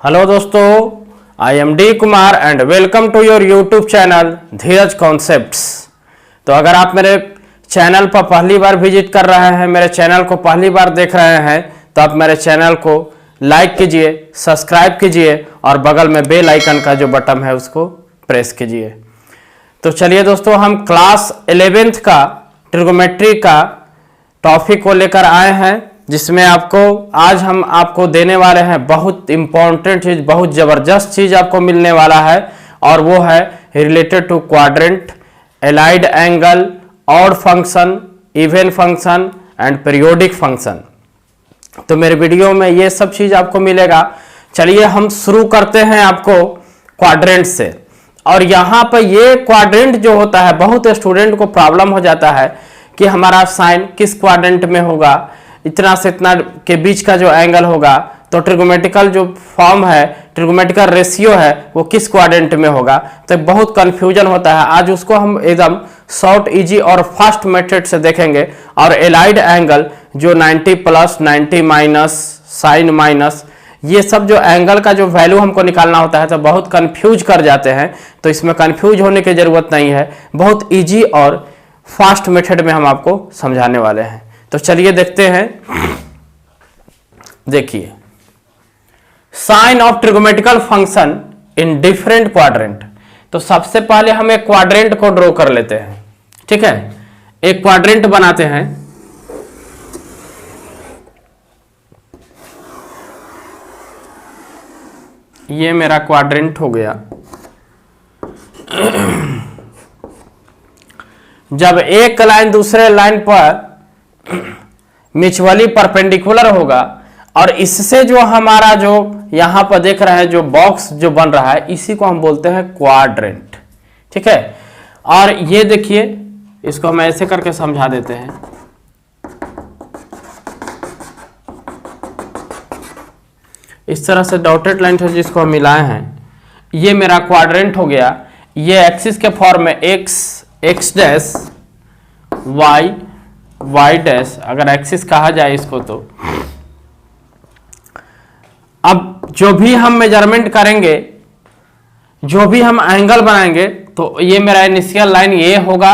Hello दोस्तों, I am D Kumar and welcome to your YouTube channel Dheeraj concepts. तो अगर आप मेरे चैनल पर पहली बार विजिट कर रहे हैं, मेरे चैनल को पहली बार देख रहे हैं, तो आप मेरे चैनल को लाइक कीजिए, सब्सक्राइब कीजिए और बगल में बेल आइकन का जो बटन है उसको प्रेस कीजिए। तो चलिए दोस्तों, हम क्लास 11th का ट्रिगोमेट्री का टॉपिक को लेकर आए हैं, जिसमें आज हम आपको देने वाले हैं बहुत इंपॉर्टेंट चीज, बहुत जबरदस्त चीज आपको मिलने वाला है, और वो है related to quadrant, allied angle, odd function, even function and periodic function. तो मेरे वीडियो में ये सब चीज आपको मिलेगा। चलिए हम शुरू करते हैं आपको क्वाड्रेंट से। और यहाँ पर ये क्वाड्रेंट जो होता है, बहुत स्टूडेंट को प्रॉब्लम हो जाता है कि हमारा साइन किस क्वाड्रेंट में होगा, इतना से इतना के बीच का जो एंगल होगा, तो ट्रिगोमेट्रिकल जो फॉर्म है, ट्रिगोमेट्रिकल रेशियो है, वो किस क्वाड्रेंट में होगा। तो बहुत कंफ्यूजन होता है। आज उसको हम एकदम शॉर्ट, इजी और फास्ट मेथड से देखेंगे। और एलाइड एंगल जो 90 प्लस, 90 माइनस, साइन माइनस, ये सब जो एंगल का जो वैल्यू हमको निकालना होता है, तो बहुत कंफ्यूज कर जाते हैं। तो इसमें कंफ्यूज होने की जरूरत नहीं है, बहुत इजी और फास्ट मेथड में हम आपको समझाने वाले हैं। तो चलिए देखते हैं। देखिए, sine of trigonometrical function in different quadrant. तो सबसे पहले हम एक क्वाड्रेंट को ड्रॉ कर लेते हैं, ठीक है। एक क्वाड्रेंट बनाते हैं। ये मेरा क्वाड्रेंट हो गया। जब एक लाइन दूसरे लाइन पर म्यूचुअली परपेंडिकुलर होगा, और इससे जो हमारा जो यहां पर देख रहे हैं जो बॉक्स जो बन रहा है, इसी को हम बोलते हैं क्वाड्रेंट, ठीक है। और ये देखिए, इसको हम ऐसे करके समझा देते हैं। इस तरह से डॉटेड लाइन है जिसको हम मिलाए हैं, ये मेरा क्वाड्रेंट हो गया। ये एक्सिस के फॉर्म में एक्स डैश, वाई डैश, अगर एक्सिस कहा जाए इसको। तो अब जो भी हम मेजरमेंट करेंगे, जो भी हम एंगल बनाएंगे, तो ये मेरा इनिशियल लाइन ये होगा,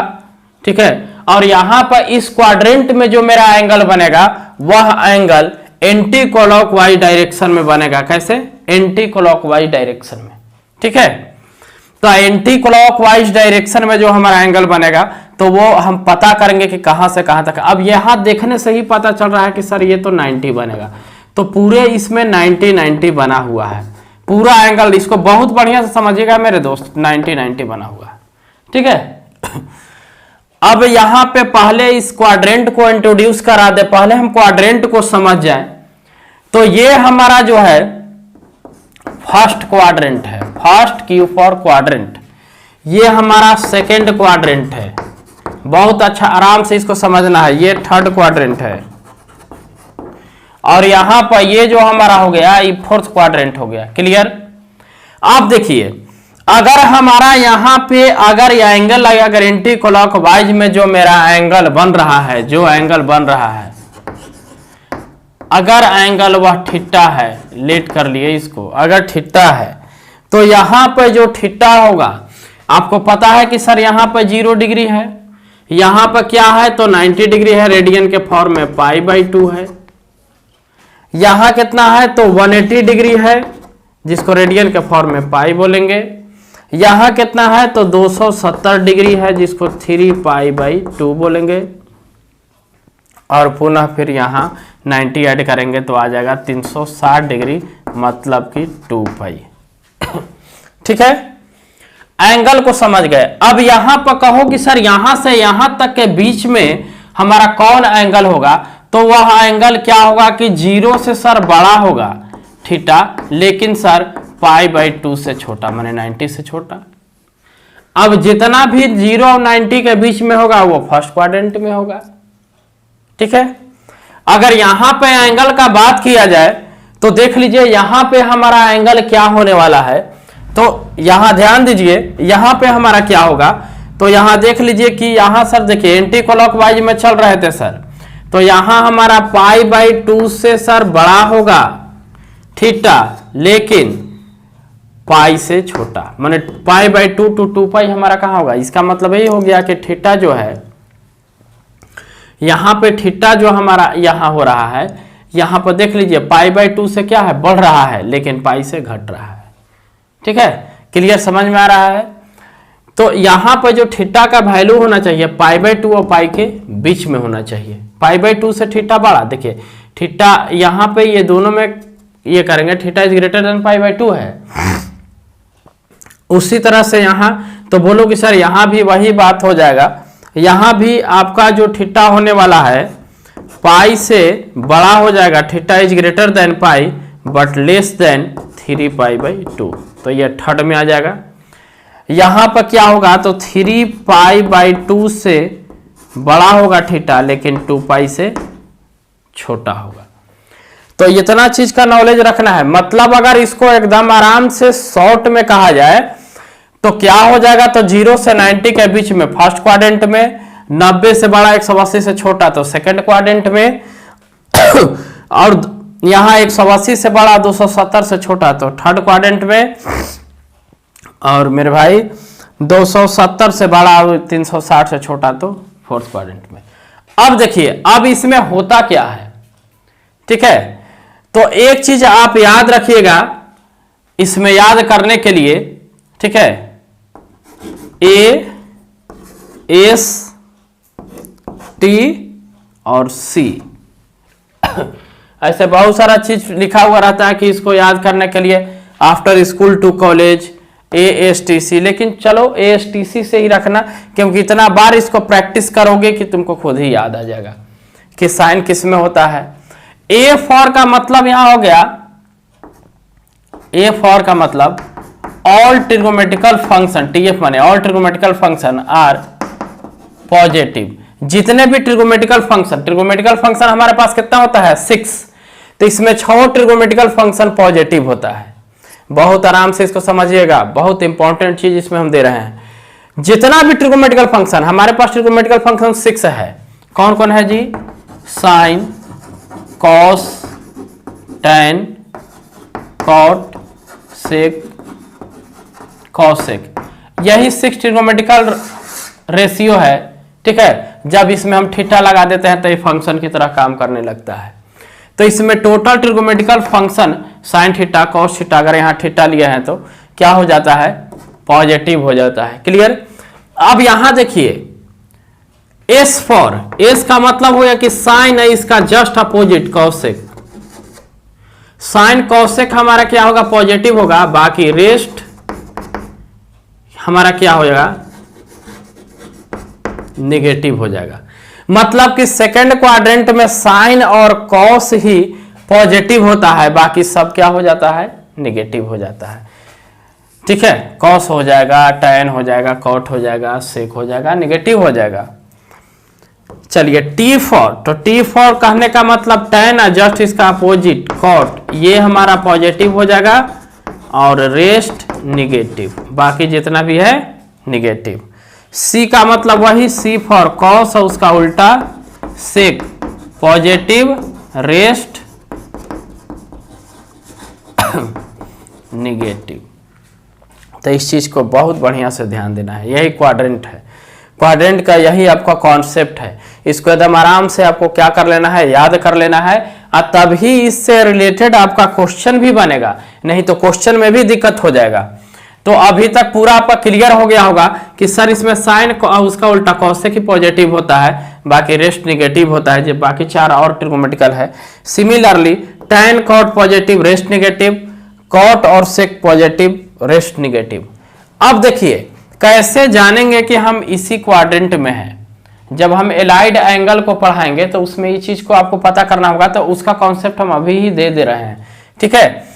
ठीक है। और यहां पर इस क्वाड्रेंट में जो मेरा एंगल बनेगा, वह एंगल एंटी क्लॉकवाइज डायरेक्शन में बनेगा। कैसे? एंटी क्लॉकवाइज डायरेक्शन में, ठीक है। तो एंटी क्लॉकवाइज डायरेक्शन में जो हमारा एंगल बनेगा, तो वो हम पता करेंगे कि कहां से कहां तक। अब यहां देखने से ही पता चल रहा है कि सर ये तो 90 बनेगा। तो पूरे इसमें 90 बना हुआ है, पूरा एंगल। इसको बहुत बढ़िया से समझिएगा मेरे दोस्त, 90 बना हुआ है, ठीक है। अब यहां पे पहले इस क्वाड्रेंट को इंट्रोड्यूस करा दे, पहले हम क्वाड्रेंट को समझ जाए। तो ये हमारा जो है फर्स्ट क्वाड्रेंट है, फर्स्ट क्यू फॉर क्वाड्रेंट। ये हमारा सेकेंड क्वाड्रेंट है, बहुत अच्छा, आराम से इसको समझना है। ये थर्ड क्वाड्रेंट है, और यहां पर ये जो हमारा हो गया, ये फोर्थ क्वाड्रेंट हो गया। क्लियर? आप देखिए, अगर हमारा यहां पे अगर ये एंगल लगे, अगर एंटी क्लॉकवाइज में जो मेरा एंगल बन रहा है, जो एंगल बन रहा है, अगर एंगल वह थीटा है, लेट कर लिए इसको, अगर थीटा है, तो यहां पर जो थीटा होगा, आपको पता है कि सर यहां पर 0 डिग्री है, यहां पर क्या है तो 90 डिग्री है, रेडियन के फॉर्म में π/2 है। यहां कितना है तो 180 डिग्री है, जिसको रेडियन के फॉर्म में पाई बोलेंगे। यहां कितना है तो 270 डिग्री है, जिसको 3π/2 बोलेंगे। और पुनः फिर यहां 90 ऐड करेंगे तो आ जाएगा 360 डिग्री, मतलब कि 2π। ठीक है, एंगल को समझ गए। अब यहां पर कहो कि सर यहां से यहां तक के बीच में हमारा कौन एंगल होगा, तो वह एंगल क्या होगा कि 0 से सर बड़ा होगा थीटा, लेकिन सर π/2 से छोटा, माने 90 से छोटा। अब जितना भी 0 और 90 के बीच में होगा, वो फर्स्ट क्वाड्रेंट में होगा, ठीक है। अगर यहां पे एंगल का बात किया जाए, तो देख लीजिए यहां पे हमारा एंगल क्या होने वाला है। तो यहां ध्यान दीजिए, यहां पे हमारा क्या होगा, तो यहां देख लीजिए कि यहां सर देखिए एंटी क्लॉकवाइज में चल रहे थे सर, तो यहां हमारा π/2 से सर बड़ा होगा, थीटा, लेकिन पाई से छोटा, माने पाई बाई 2 to 2 पाई हमारा कहाँ होगा। इसका मतलब यही हो गया कि थीटा जो है यहाँ पे, थीटा जो हमारा यहाँ हो रहा है, यहाँ पर देख लीजिए पाई बाई 2 से क्या है, बढ़ रहा है, लेकिन पाई से घट रहा है। ठीक है, क्लियर, समझ में आ रहा है। तो यहाँ पर जो थीटा का वैल्यू होना चाहिए पाई बाई 2 और पाई के बीच में होना चाहिए। पाई बाई 2 से थीटा बड़ा, देखिए थीटा यहाँ पे ये दोनों में ये करेंगे, theta is greater than pi by 2 है। उसी तरह से यहाँ तो बोलो कि सर यहाँ भी वही बात हो जाएगा, यहाँ भी आपका जो थीटा होने वाला है पाई से बड़ा हो जाएगा, theta is greater than pi but less than 3 pi by 2, तो ये थर्ड में आ जाएगा। यहाँ पर क्या होगा, तो 3 पाई बाई 2 से बड़ा होगा थीटा, लेकिन 2 पाई से छोटा होगा। तो इतना चीज का नॉलेज रखना है। मतलब अगर इसको एकदम आराम से शॉर्ट में कहा जाए तो क्या हो जाएगा, तो 0 से 90 के बीच में फर्स्ट क्वाड्रेंट में, 90 से बड़ा 180 से छोटा तो सेकंड क्वाड्रेंट में, और यहाँ 180 से बड़ा 270 से छोटा तो थर्ड क्वाड्रेंट में, और मेरे भाई 270 से बड़ा 360 से छोटा तो फोर्थ क्वाड्रेंट में। अब देखिए अब इसमें होता क्या है, ठीक है। तो एक चीज आप याद रखिएगा इसमें याद करने के लिए, ठीक है, ए, एस, टी और सी ऐसे बहुत सारा चीज लिखा हुआ रहता है कि इसको याद करने के लिए after school to college ASTC, लेकिन चलो ASTC से ही रखना, क्योंकि इतना बार इसको प्रैक्टिस करोगे कि तुमको खुद ही याद आ जाएगा कि साइन किस में होता है। A फॉर का मतलब यहां हो गया, A फॉर का मतलब ऑल ट्रिगोमेट्रिकल फंक्शन, TF माने ऑल ट्रिगोमेट्रिकल फंक्शन आर पॉजिटिव। जितने भी ट्रिगोमेट्रिकल फंक्शन हमारे पास कितना होता है 6, तो इसमें 6 ट्रिगोमेट्रिकल फंक्शन पॉजिटिव होता है। बहुत आराम से इसको समझिएगा, बहुत इंपॉर्टेंट चीज इसमें हम दे रहे हैं। जितना भी ट्रिगोमेट्रिकल फंक्शन हमारे पास, ट्रिगोमेट्रिकल फंक्शन 6 है। कौन कौन है जी, साइन, कॉस, टैन, कॉट, सेक, कॉसेक, यही 6 ट्रिगोमेट्रिकल रेशियो है। ठीक है, जब इसमें हम थीटा लगा देते हैं तो ये फंक्शन की तरह काम करने लगता है। तो इसमें total trigonometrical function sine theta, cos theta, अगर यहाँ थीटा लिया है तो क्या हो जाता है, पॉजिटिव हो जाता है। क्लियर। अब यहां देखिए एस फॉर, एस का मतलब हो गया कि साइन है इसका just opposite cosec. Sign cosec हमारा क्या होगा, पॉजिटिव होगा, बाकी रेस्ट हमारा क्या हो जाएगा, नेगेटिव हो जाएगा। मतलब कि सेकंड क्वाड्रेंट में साइन और कॉस ही पॉजिटिव होता है, बाकी सब क्या हो जाता है, नेगेटिव हो जाता है। ठीक है, कॉस हो जाएगा, टैन हो जाएगा, कॉट हो जाएगा, सेक हो जाएगा, नेगेटिव हो जाएगा। चलिए टी फॉर, तो टी फॉर कहने का मतलब टैन है जस्ट इसका अपोजिट कॉट, ये हमारा पॉजिटिव हो जाएगा, और रेस्ट निगेटिव, बाकी जितना भी है निगेटिव। सी का मतलब वही, सी फॉर कॉस और उसका उल्टा सेक, पॉजिटिव, रेस्ट निगेटिव। तो इस चीज को बहुत बढ़िया से ध्यान देना है, यही क्वाड्रेंट है। क्वाड्रेंट का यही आपका कॉन्सेप्ट है। इसको एकदम आराम से आपको क्या कर लेना है, याद कर लेना है, और तभी इससे रिलेटेड आपका क्वेश्चन भी बनेगा, नहीं तो क्वेश्चन में भी दिक्कत हो जाएगा। तो अभी तक पूरा आपका क्लियर हो गया होगा कि सर इसमें साइन उसका उल्टा कॉसेक ही पॉजिटिव होता है, बाकी रेस्ट निगेटिव होता है, जब बाकी 4 और ट्रिगोमेट्रिकल है। Similarly tan cot positive, rest negative, cot और सेक पॉजिटिव, रेस्ट निगेटिव। अब देखिए कैसे जानेंगे कि हम इसी क्वाड्रेंट में हैं। जब हम एलाइड एंगल को पढ़ाएंगे तो उसमें ये चीज को आपको पता करना होगा, तो उसका कॉन्सेप्ट हम अभी ही दे रहे हैं। ठीक है,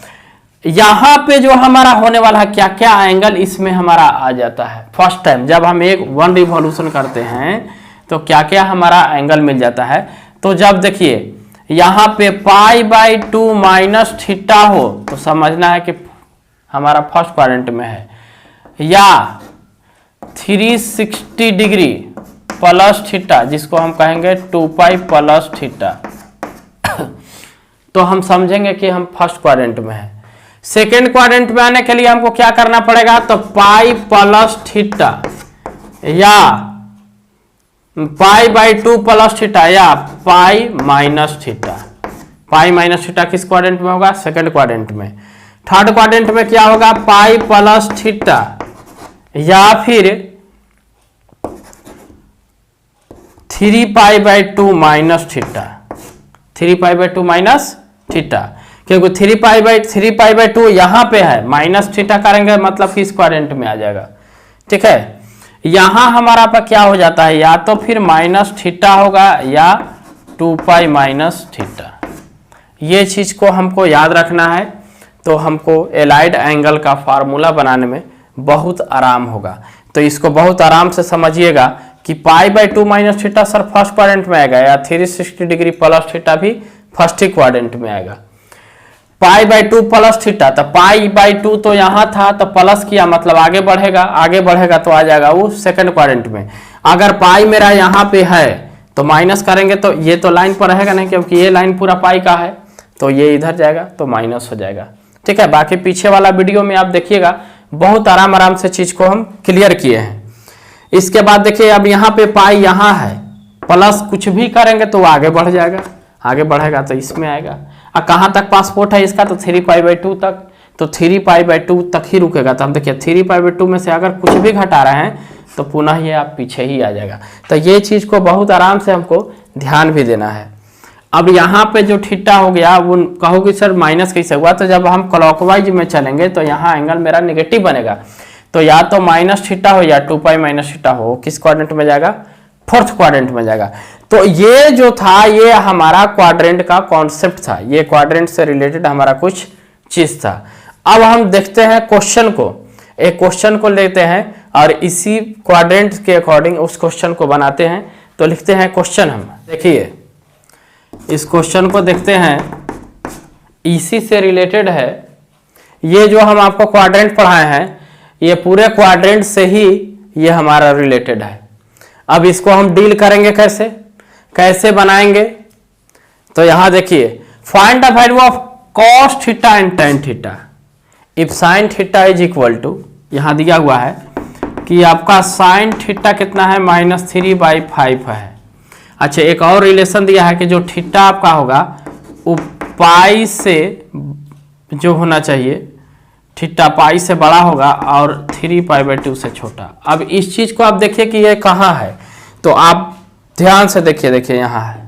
यहां पे जो हमारा होने वाला है क्या क्या एंगल इसमें हमारा आ जाता है। फर्स्ट टाइम जब हम 1 रिवॉल्यूशन करते हैं तो क्या क्या हमारा एंगल मिल जाता है। तो जब देखिए यहां पे पाई बाई 2 माइनस थीटा हो तो समझना है कि हमारा फर्स्ट क्वाड्रेंट में है, या 360 डिग्री प्लस थीटा जिसको हम कहेंगे 2 पाई प्लस थीटा तो हम समझेंगे कि हम फर्स्ट क्वाड्रेंट में हैं। सेकेंड क्वाड्रेंट में आने के लिए हमको क्या करना पड़ेगा, तो पाई प्लस थीटा या पाई बाई 2 प्लस थीटा या pi minus theta. Pi minus theta किस क्वाड्रेंट में होगा, सेकेंड क्वाड्रेंट में। थर्ड क्वाड्रेंट में क्या होगा, पाई प्लस थीटा या फिर 3 pi by 2 minus theta. 3 pi by 2 minus theta, क्योंकि 3 पाई बाई 2 यहां पे है, माइनस थीटा करेंगे मतलब कि इस क्वाड्रेंट में आ जाएगा। ठीक है, यहां हमारा पर क्या हो जाता है, या तो फिर माइनस थीटा होगा या 2 पाई माइनस थीटा। ये चीज को हमको याद रखना है, तो हमको एलाइड एंगल का फार्मूला बनाने में बहुत आराम होगा। तो इसको बहुत आराम से समझिएगा कि pi by 2 minus theta sir first quadrant में आएगा, या 360 डिग्री प्लस थीटा भी फर्स्ट ही क्वाड्रेंट में आएगा। पाई बाई 2 प्लस थीटा, तो पाई बाई 2 तो यहाँ था, तो प्लस किया मतलब आगे बढ़ेगा, आगे बढ़ेगा तो आ जाएगा वो सेकंड क्वाड्रेंट में। अगर पाई मेरा यहाँ पे है तो माइनस करेंगे तो ये तो लाइन पर रहेगा नहीं, क्योंकि ये लाइन पूरा पाई का है, तो ये इधर जाएगा तो माइनस हो जाएगा। ठीक है, बाकी पीछे वाला वीडियो में आप देखिएगा, बहुत आराम से चीज को हम क्लियर किए हैं। इसके बाद देखिए, अब यहाँ पे पाई यहाँ है, प्लस कुछ भी करेंगे तो आगे बढ़ जाएगा, आगे बढ़ेगा तो इसमें आएगा। और कहाँ तक पासपोर्ट है इसका, तो 3 पाई बाई 2 तक, तो 3 पाई बाई 2 तक ही रुकेगा। तो हम देखिए 3 पाई बाई 2 में से अगर कुछ भी घटा रहे हैं तो पुनः ये आप पीछे ही आ जाएगा। तो ये चीज को बहुत आराम से हमको ध्यान भी देना है। अब यहाँ पे जो थीटा हो गया, वो कहोगे सर माइनस कैसे हुआ, तो जब हम क्लॉकवाइज में चलेंगे तो यहाँ एंगल मेरा नेगेटिव बनेगा, तो या तो माइनस थीटा हो या 2 पाई माइनस थीटा हो, किस क्वाड्रेंट में जाएगा, फोर्थ क्वाड्रेंट में जाएगा। तो ये जो था, ये हमारा क्वाड्रेंट का कॉन्सेप्ट था, ये क्वाड्रेंट से रिलेटेड हमारा कुछ चीज था। अब हम देखते हैं क्वेश्चन को, एक क्वेश्चन को लेते हैं और इसी क्वाड्रेंट के अकॉर्डिंग उस क्वेश्चन को बनाते हैं। तो लिखते हैं क्वेश्चन, हम देखिए इस क्वेश्चन को देखते हैं, इसी से रिलेटेड है। ये जो हम आपको क्वाड्रेंट पढ़ाए हैं, ये पूरे क्वाड्रेंट से ही ये हमारा रिलेटेड है। अब इसको हम डील करेंगे कैसे, कैसे बनाएंगे, तो यहां देखिए, find the value of cos theta and tan theta if sine theta is equal to, यहां दिया हुआ है कि आपका साइन थीटा कितना है, -3/5 है। अच्छा, एक और रिलेशन दिया है कि जो थीटा आपका होगा वो पाई से जो होना चाहिए, थीटा पाई से बड़ा होगा और 3 पाई बाई 2 से छोटा। अब इस चीज को आप देखिए कि ये कहाँ है, तो आप ध्यान से देखिए, देखिए यहाँ है,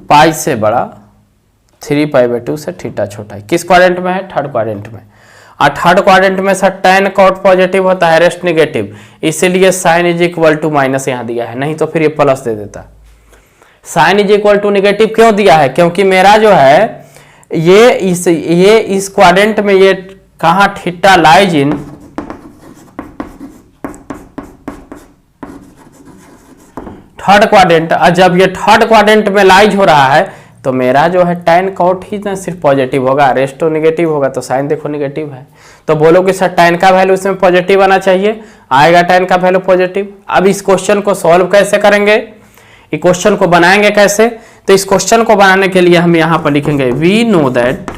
पाई से बड़ा 3 पाई बाई 2 से थीटा छोटा है। किस क्वाड्रेंट में है, थर्ड क्वाड्रेंट में। और थर्ड क्वाड्रेंट में सर tan कॉट पॉजिटिव होता है, रेस्ट नेगेटिव, इसीलिए sine is equal to minus यहाँ दिया है, नहीं तो फिर ये प्लस दे देता। Sine is equal to negative क्यों दिया है, क्योंकि मेरा जो है ये इस क्वाड्रेंट में ये कहाँ theta lies in third quadrant. और जब ये थर्ड क्वाड्रेंट में लाइज हो रहा है तो मेरा जो है tan कॉट ही ना सिर्फ पॉजिटिव होगा, रेस्ट तो नेगेटिव होगा, तो साइन देखो नेगेटिव है। तो बोलो कि सर tan का वैल्यू इसमें पॉजिटिव आना चाहिए, आएगा tan का वैल्यू पॉजिटिव। अब इस क्वेश्चन को सॉल्व कैसे करेंगे, इस क्वेश्चन को बनाएंगे कैसे, तो इस क्वेश्चन को बनाने के लिए हम यहां पर लिखेंगे we know that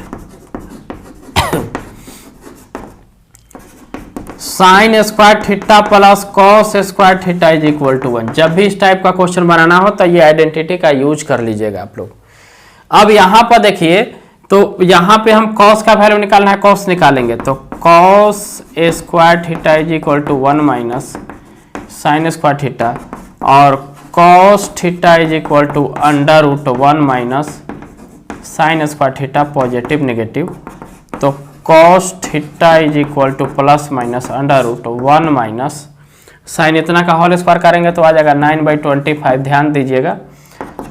sine square theta plus cos square theta is equal to 1। जब भी इस टाइप का क्वेश्चन बनाना हो तो ये आइडेंटिटी का यूज कर लीजिएगा आप लोग। अब यहां पर देखिए, तो यहां पे हम कॉस का वैल्यू निकालना है, कॉस निकालेंगे तो cos square theta is equal to 1 minus sine square theta, और cos theta is equal to √1 minus sine square theta, positive negative. तो cos theta is equal to plus minus √1 minus sine इतना का whole square करेंगे तो आ जाएगा 9/25, ध्यान दीजिएगा।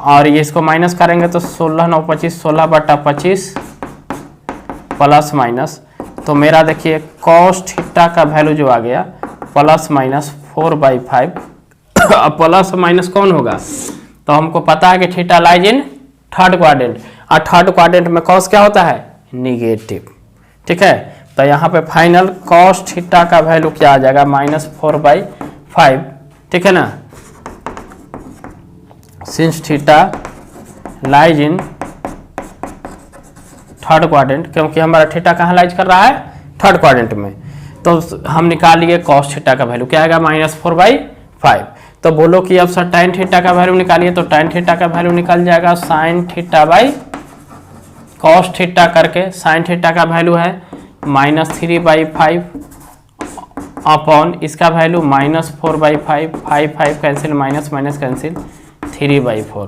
और ये इसको माइनस करेंगे तो 16 9 25, 16/25 प्लस माइनस, तो मेरा देखिए कॉस थीटा का वैल्यू जो आ गया प्लस माइनस 4/5। अब प्लस माइनस कौन होगा, तो हमको पता है कि theta lies in third quadrant, और थर्ड क्वाड्रेंट में कॉस क्या होता है, नेगेटिव। ठीक है, तो यहाँ पे फाइनल कॉस थीटा का वैल्यू क्या आ जाएगा, -4/5। ठीक है ना, since theta lies in third quadrant, क्योंकि हमारा थीटा कहाँ लाइज कर रहा है, थर्ड क्वाड्रेंट में। तो हम निकाल लिए कॉस थीटा का वैल्यू क्या आएगा, -4/5। तो बोलो कि अब सर tan थीटा का वैल्यू निकालिए, तो tan थीटा का वैल्यू निकल जाएगा sin theta by cos theta करके। sin थीटा का वैल्यू है -3/5 अपॉन इसका value -4/5, 5 cancel, minus minus cancel, 3/4।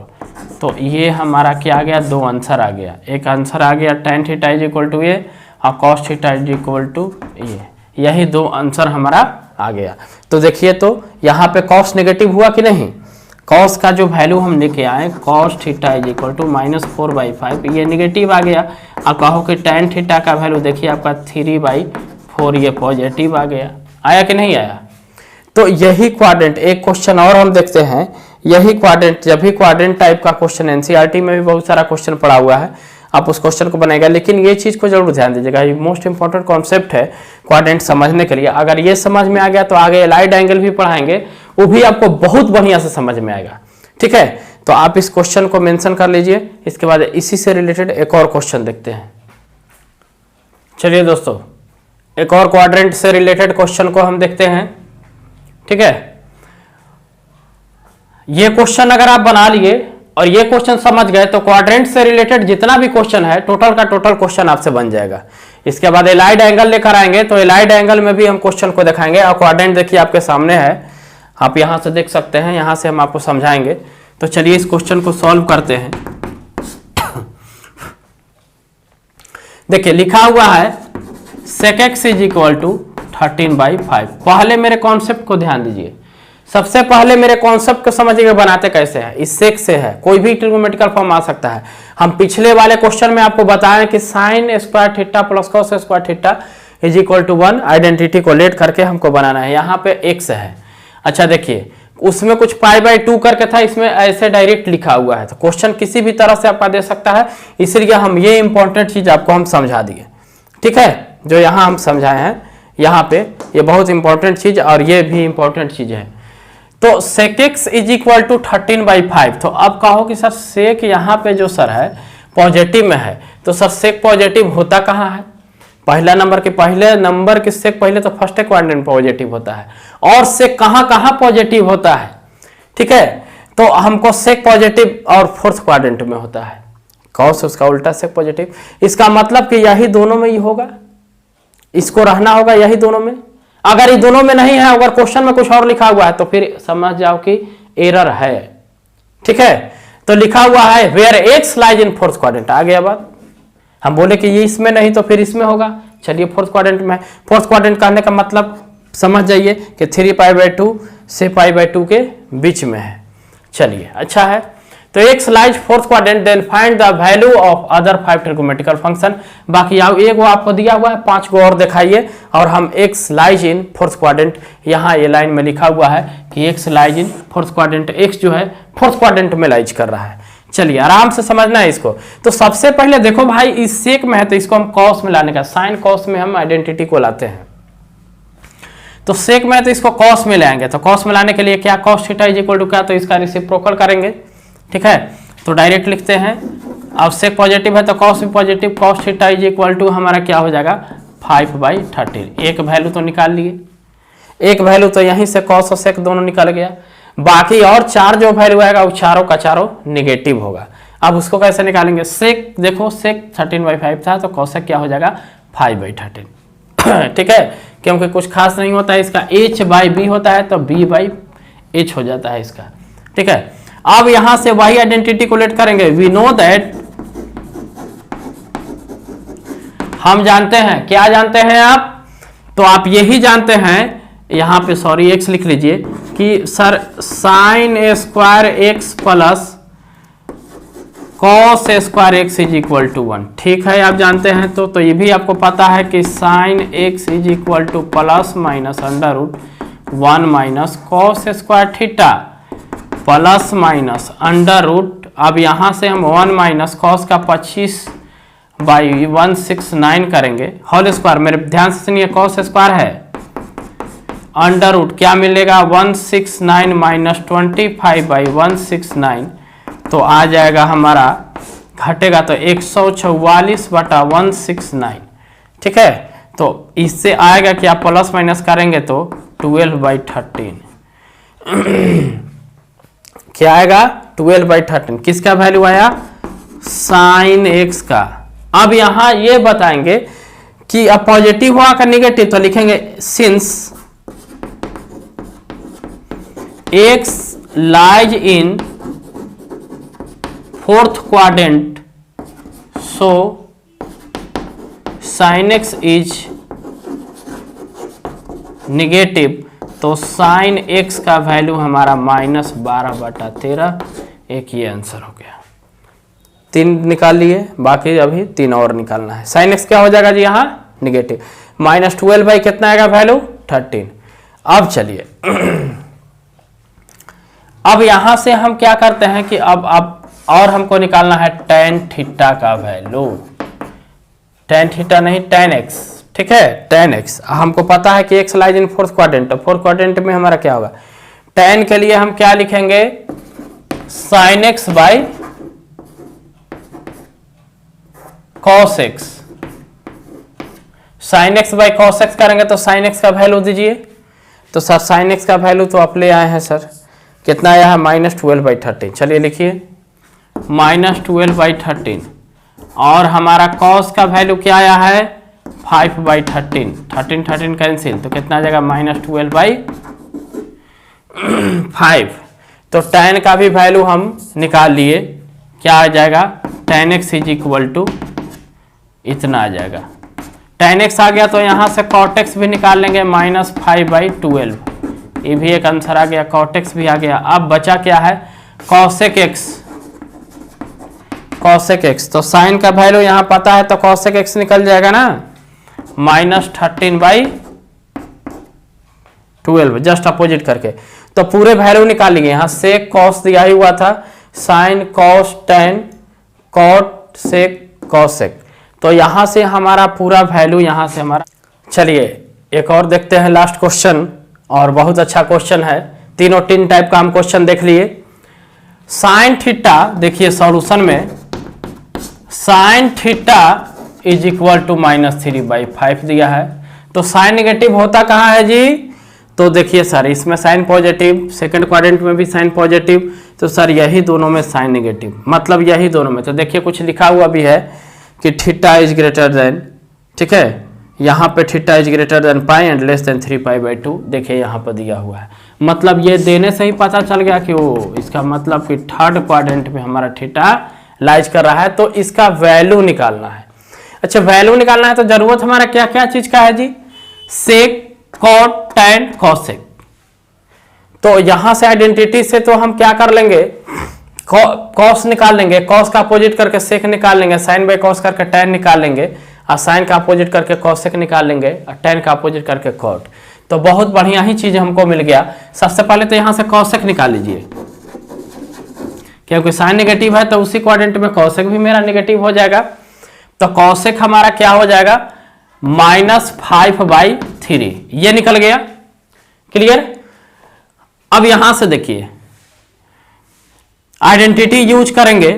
तो ये हमारा क्या आ गया, दो आंसर आ गया। एक आंसर आ गया tan theta is equal to ये और cos theta is equal to ये, यही दो आंसर हमारा आ गया। तो देखिए तो यहाँ पे cos नेगेटिव हुआ कि नहीं, cos का जो वैल्यू हम लेके आए cos theta is equal to -4/5, ये नेगेटिव आ गया। और कहो कि tan थीटा का वैल्यू देखिए आपका 3/4, ये पॉजिटिव आ गया। आया कि नहीं आया। तो यही क्वाड्रेंट, एक क्वेश्चन और हम देखते हैं, यही क्वाड्रेंट, जब भी क्वाड्रेंट टाइप का क्वेश्चन एनसीईआरटी में भी बहुत सारा क्वेश्चन पड़ा हुआ है, आप उस क्वेश्चन को बनाएगा। लेकिन ये चीज़ को जरूर ध्यान दीजिएगा, ये मोस्ट इंपॉर्टेंट कॉन्सेप्ट है क्वाड्रेंट समझने के लिए। अगर ये समझ में आ गया तो आगे एलाइड एंगल भी पढ़ाएंगे, वो भी आपको बहुत बढ़िया से समझ में आएगा। ठीक है, तो आप इस क्वेश्चन को मेंशन कर लीजिए। इसके बाद इसी से रिलेटेड एक और क्वेश्चन देखते हैं। चलिए दोस्तों, एक और क्वाड्रेंट से रिलेटेड क्वेश्चन को हम देखते हैं। ठीक है, ये क्वेश्चन अगर आप बना लिए और ये क्वेश्चन समझ गए तो क्वाड्रेंट से रिलेटेड जितना भी क्वेश्चन है टोटल का टोटल क्वेश्चन आपसे बन जाएगा। इसके बाद एलाइड एंगल लेकर आएंगे, तो एलाइड एंगल में भी हम क्वेश्चन को दिखाएंगे। और क्वाड्रेंट देखिए आपके सामने है, आप यहां से देख सकते हैं, यहां से हम आपको समझाएंगे। तो चलिए इस क्वेश्चन को सॉल्व करते हैं। देखिए लिखा हुआ है sec x is equal to 13/5। पहले मेरे कॉन्सेप्ट को ध्यान दीजिए, सबसे पहले मेरे कॉन्सेप्ट को समझिए बनाते कैसे है। इस सेक से है, कोई भी ट्रिग्नोमेट्रिकल फॉर्म आ सकता है। हम पिछले वाले क्वेश्चन में आपको बताएं कि sin square theta plus cos square theta is equal to 1 identity को लेट करके हमको बनाना है। यहाँ पे x है। अच्छा देखिए, उसमें कुछ π/2 करके था, इसमें ऐसे डायरेक्ट लिखा हुआ है। तो क्वेश्चन किसी भी तरह से आपका दे सकता है, इसलिए हम ये इंपॉर्टेंट चीज आपको हम समझा दिए। ठीक है, जो यहाँ हम समझाए हैं यहाँ पे, ये बहुत इंपॉर्टेंट चीज और ये भी इंपॉर्टेंट चीज है। तो sec x is equal to 13/5। तो अब कहो कि सर सेक यहाँ पे जो सर है पॉजिटिव में है, तो सर सेक पॉजिटिव होता कहाँ है, पहला नंबर के पहले नंबर के सेक पहले तो फर्स्ट क्वाड्रेंट पॉजिटिव होता है, और सेक कहाँ कहाँ पॉजिटिव होता है। ठीक है, तो हमको सेक पॉजिटिव और फोर्थ क्वाड्रेंट में होता है, कॉस उसका उल्टा सेक पॉजिटिव। इसका मतलब कि यही दोनों में ही होगा, इसको रहना होगा यही दोनों में। अगर ये दोनों में नहीं है, अगर क्वेश्चन में कुछ और लिखा हुआ है तो फिर समझ जाओ कि एरर है। ठीक है, तो लिखा हुआ है where X lies in fourth quadrant. आ गया बात, हम बोले कि ये इसमें नहीं तो फिर इसमें होगा। चलिए फोर्थ क्वाड्रेंट में, फोर्थ क्वाड्रेंट कहने का मतलब समझ जाइए कि 3π/2 से π/2 के बीच में है। चलिए अच्छा है, तो x lies fourth quadrant, then find the value of other 5 trigonometrical function. बाकी एक वो आपको दिया हुआ है, 5 को और दिखाइए। और हम x lies in fourth quadrant, यहाँ ये लाइन में लिखा हुआ है कि x lies in fourth quadrant, x जो है फोर्थ क्वाड्रेंट में लाइज कर रहा है। चलिए आराम से समझना है इसको। तो सबसे पहले देखो भाई, इस सेक में है तो इसको हम कॉस में लाने का, साइन कॉस में हम आइडेंटिटी को लाते हैं। तो सेक में है तो इसको कॉस में ले आएंगे। तो कॉस में लाने के लिए क्या, cos theta is equal to क्या, तो इसका रेसिप्रोकल करेंगे। ठीक है, तो डायरेक्ट लिखते हैं। अब सेक पॉजिटिव है तो कॉस भी positive, cos theta is equal to हमारा क्या हो जाएगा 5/13। एक वैल्यू तो निकाल लिए, एक वैल्यू तो यहीं से कॉस और सेक दोनों निकल गया। बाकी और 4 जो वैल्यू आएगा वो चारों का चारों निगेटिव होगा। अब उसको कैसे निकालेंगे, सेक देखो सेक 13/5 था तो कॉसेक क्या हो जाएगा 5/13। ठीक है, क्योंकि कुछ खास नहीं होता है, इसका h/b होता है तो b/h हो जाता है इसका। ठीक है, अब यहां से वही आइडेंटिटी को लेट करेंगे। वी नो दैट, हम जानते हैं, क्या जानते हैं आप, तो आप यही जानते हैं, यहां पे सॉरी x लिख लीजिए कि sir sine square x plus cos square x is equal to 1। ठीक है, आप जानते हैं। तो ये भी आपको पता है कि sine x is equal to plus minus √1 minus cos square theta plus minus √, अब यहाँ से हम 1 माइनस कॉस का 25/169 करेंगे होल स्क्वायर। मेरे ध्यान से सुनिए, कॉस स्क्वायर है √, क्या मिलेगा 169 माइनस 25/169, तो आ जाएगा हमारा घटेगा तो 144/169, ठीक है। तो इससे आएगा कि आप प्लस माइनस करेंगे तो 12/13 क्या आएगा 12/13। किसका वैल्यू आया साइन एक्स का। अब यहां ये बताएंगे कि अब पॉजिटिव हुआ का निगेटिव, तो लिखेंगे since x lies in fourth quadrant so sine x is negative, तो साइन एक्स का वैल्यू हमारा -12/13। एक ये आंसर हो गया। 3 निकाल लिए, बाकी अभी 3 और निकालना है। साइन एक्स क्या हो जाएगा जी यहाँ निगेटिव, -12 बाई कितना आएगा वैल्यू 13। अब चलिए अब यहां से हम क्या करते हैं कि अब और हमको निकालना है tan थीटा का वैल्यू। tan थीटा नहीं tan x, ठीक है। tan x हमको पता है कि x lies in fourth quadrant, तो फोर्थ क्वाड्रेंट में हमारा क्या होगा, tan के लिए हम क्या लिखेंगे sin x by cos x। sin x by cos x करेंगे तो sin x का वैल्यू दीजिए। तो सर sin x का वैल्यू तो आप ले आए हैं सर, कितना आया है -12/13। चलिए लिखिए -12/13, और हमारा cos का वैल्यू क्या आया है 5/13। 13 कैंसिल, तो कितना आ जाएगा -12/5। तो tan का भी वैल्यू हम निकाल लिए, क्या आ जाएगा tan x is equal to इतना आ जाएगा। tan x आ गया तो यहाँ से cot x भी निकाल लेंगे -5/12। ये भी एक आंसर आ गया, cot x भी आ गया। अब बचा क्या है cosec x। cosec x तो साइन का वैल्यू यहाँ पता है तो cosec x निकल जाएगा ना -13/12, जस्ट अपोजिट करके। तो पूरे वैल्यू निकाल लिए, यहाँ sec cos दिया ही हुआ था, sin cos tan cot sec cosec, तो यहां से हमारा पूरा वैल्यू यहां से हमारा। चलिए एक और देखते हैं लास्ट क्वेश्चन, और बहुत अच्छा क्वेश्चन है। तीन टाइप का हम क्वेश्चन देख लिए। साइन थीटा देखिए सॉल्यूशन में sine theta is equal to -3/5 दिया है। तो साइन नेगेटिव होता कहाँ है जी, तो देखिए सर इसमें साइन पॉजिटिव, सेकंड क्वाड्रेंट में भी साइन पॉजिटिव, तो सर यही दोनों में साइन नेगेटिव, मतलब यही दोनों में। तो देखिए कुछ लिखा हुआ भी है कि थीटा इज ग्रेटर देन, ठीक है, यहाँ पे theta is greater than pi and less than 3π/2, देखिए यहाँ पर दिया हुआ है। मतलब ये देने से ही पता चल गया कि वो इसका मतलब कि थर्ड क्वाड्रेंट में हमारा थीटा लाइज कर रहा है, तो इसका वैल्यू निकालना है। अच्छा वैल्यू निकालना है तो जरूरत हमारा क्या क्या चीज का है जी, सेक कॉट टैन कॉसेक। तो यहां से आइडेंटिटी से तो हम क्या कर लेंगे, कॉस निकाल लेंगे, कॉस का अपोजिट करके सेक निकाल लेंगे, साइन बाई कॉस करके टैन निकाल लेंगे, और साइन का अपोजिट करके कॉसेक निकाल लेंगे, और टैन का अपोजिट करके कॉट। तो बहुत बढ़िया ही चीज हमको मिल गया। सबसे पहले तो यहां से कॉसेक निकाल लीजिए, क्योंकि साइन नेगेटिव है तो उसी क्वाड्रेंट में कॉसेक भी मेरा नेगेटिव हो जाएगा। तो कॉसेक हमारा क्या हो जाएगा -5/3, ये निकल गया। क्लियर। अब यहां से देखिए आइडेंटिटी यूज करेंगे,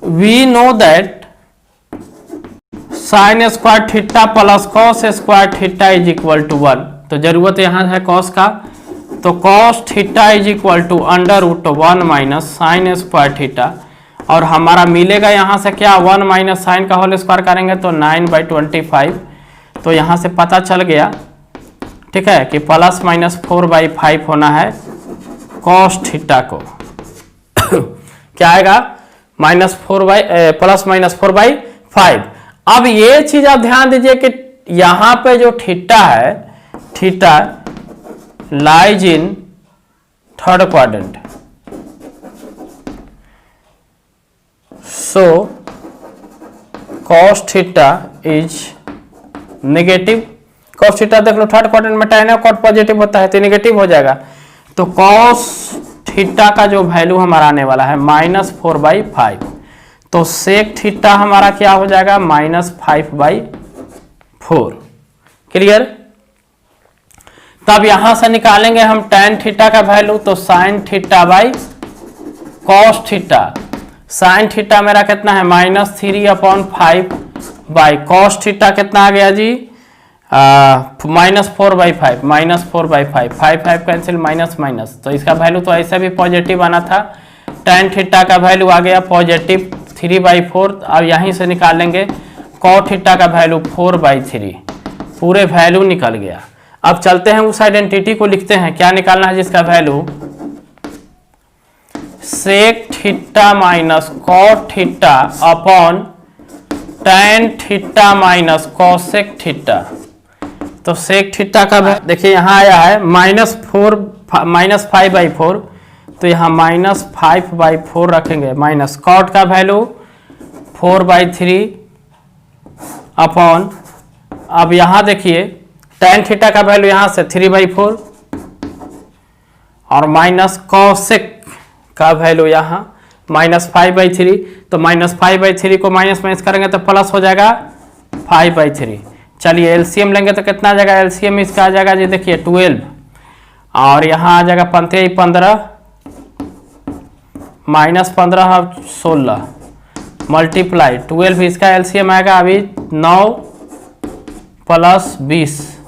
we know that sine square theta plus cos square theta is equal to 1। तो जरूरत यहां है कॉस का, तो cos theta is equal to √1 minus sine square theta, और हमारा मिलेगा यहां से क्या 1 माइनस साइन का होल स्क्वायर करेंगे तो 9/25। तो यहां से पता चल गया, ठीक है, कि +-4/5 होना है कॉस थीटा को। क्या आएगा +-4/5। अब ये चीज आप ध्यान दीजिए कि यहां पे जो थीटा है, theta lies in third quadrant, so cos theta is negative. Cos theta देख लो थर्ड क्वाड्रेंट में tan है, कॉट पॉजिटिव होता है तो नेगेटिव हो जाएगा। तो कॉस थीटा का जो वैल्यू हमारा आने वाला है -4/5। तो सेक थीटा हमारा क्या हो जाएगा -5/4। क्लियर। तो अब यहां से निकालेंगे हम tan थीटा का वैल्यू, तो sin theta by cos theta. sin theta मेरा कितना है -3/5 बाई cos थीटा कितना आ गया जी -4/5, -4/5, 5 कैंसिल, माइनस माइनस, तो इसका वैल्यू तो ऐसा भी पॉजिटिव आना था। tan थीटा का वैल्यू आ गया पॉजिटिव 3/4। अब यहीं से निकालेंगे cos थीटा का वैल्यू 4/3, पूरे वैल्यू निकल गया। अब चलते हैं उस आइडेंटिटी को लिखते हैं, क्या निकालना है जिसका value sec theta minus cot theta upon tan theta minus cosec theta. तो सेक थीटा का देखिए यहाँ आया है -5/4, तो यहाँ -5/4 रखेंगे, माइनस कॉट का वैल्यू 4/3 अपॉन, अब यहाँ देखिए tan थीटा का वैल्यू यहाँ से 3/4 और माइनस कॉसेक का वैल्यू यहाँ -5/3, तो -5/3 को माइनस करेंगे तो प्लस हो जाएगा 5/3। चलिए एलसीएम लेंगे तो कितना आ जाएगा, एलसीएम इसका आ जाएगा जी देखिए 12, और यहाँ आ जाएगा 15 -15 16 मल्टीप्लाई 12, इसका एलसीएम आएगा अभी 9 + 20,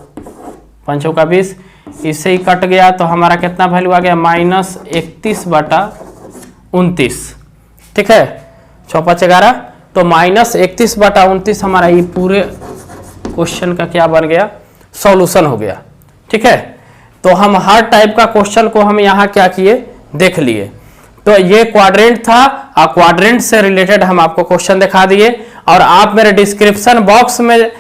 5 का 20, इससे ही कट गया तो हमारा कितना वैल्यू आ गया -31/29। ठीक है, 6×5=11, तो -31/29 हमारा ये पूरे क्वेश्चन का क्या बन गया, सॉल्यूशन हो गया। ठीक है, तो हम हर टाइप का क्वेश्चन को हम यहाँ क्या किए देख लिए। तो ये क्वाड्रेंट था, और क्वाड्रेंट से रिलेटेड हम आपको क्वेश्चन दिखा दिए, और आप मेरे डिस्क्रिप्शन बॉक्स में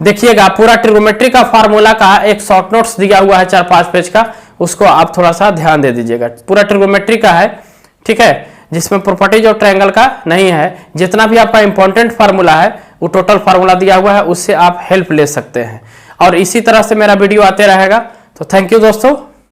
देखिएगा पूरा ट्रिगोमेट्री का फार्मूला का एक शॉर्ट नोट्स दिया हुआ है 4-5 पेज का, उसको आप थोड़ा सा ध्यान दे दीजिएगा। पूरा ट्रिगोमेट्री का है, ठीक है, जिसमें प्रॉपर्टीज और ट्रायंगल का नहीं है। जितना भी आपका इंपॉर्टेंट फार्मूला है वो टोटल फार्मूला दिया हुआ है, उससे आप हेल्प ले सकते हैं, और इसी तरह से मेरा वीडियो आते रहेगा। तो थैंक यू दोस्तों।